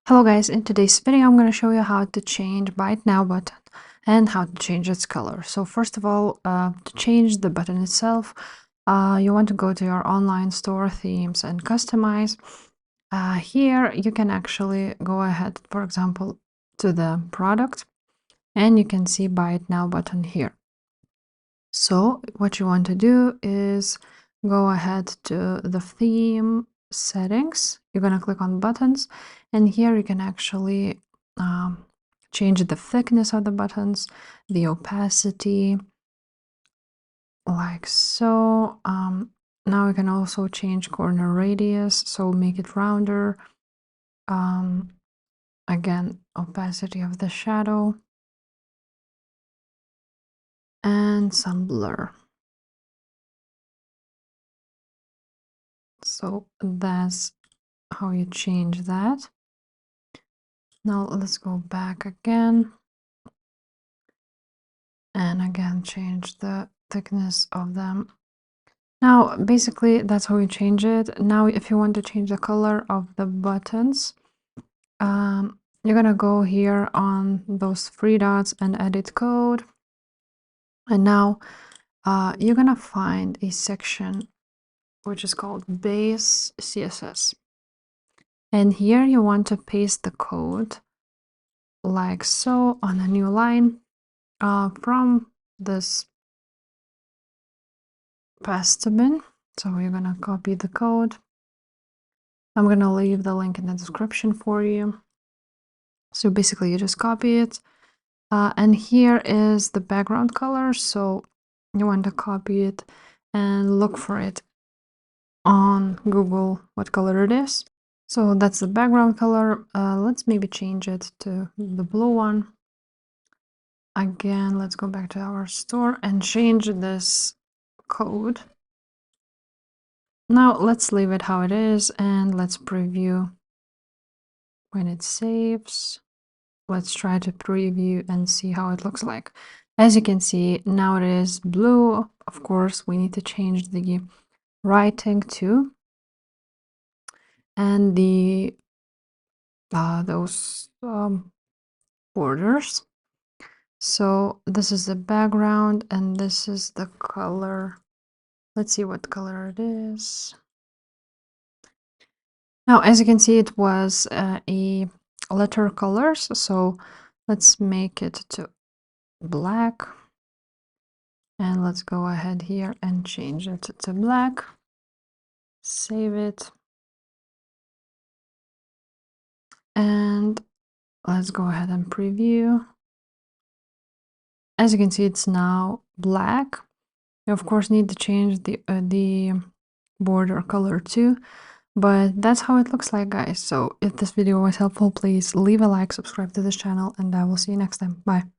Hello guys, in today's video I'm going to show you how to change Buy It Now button and how to change its color. So first of all, to change the button itself, you want to go to your online store, themes, and customize. Here you can actually go ahead, for example, to the product, and you can see Buy It Now button here. So what you want to do is go ahead to the theme settings. You're going to click on buttons, and here you can actually change the thickness of the buttons, the opacity, like so. Now we can also change corner radius, so make it rounder. Again, opacity of the shadow, and some blur. So that's how you change that. Now let's go back again, and again change the thickness of them. Now basically that's how you change it. Now if you want to change the color of the buttons, you're gonna go here on those three dots and edit code, and now you're gonna find a section which is called base CSS, and here you want to paste the code like so on a new line from this paste bin. So we're gonna copy the code. I'm gonna leave the link in the description for you. So basically you just copy it, and here is the background color. So you want to copy it and look for it on Google what color it is. So that's the background color. Let's maybe change it to the blue one. Again, let's go back to our store and change this code. Now let's leave it how it is, and let's preview when it saves. Let's try to preview and see how it looks like. As you can see, now it is blue. Of course, we need to change the writing too, and the those borders. So this is the background, and this is the color. Let's see what color it is. Now, as you can see, it was a letter colors, so let's make it to black, and let's go ahead here and change it to black. Save it, and let's go ahead and preview. As you can see, it's now black. You of course need to change the border color too, but that's how it looks like, guys. So if this video was helpful, please leave a like, subscribe to this channel, and I will see you next time. Bye.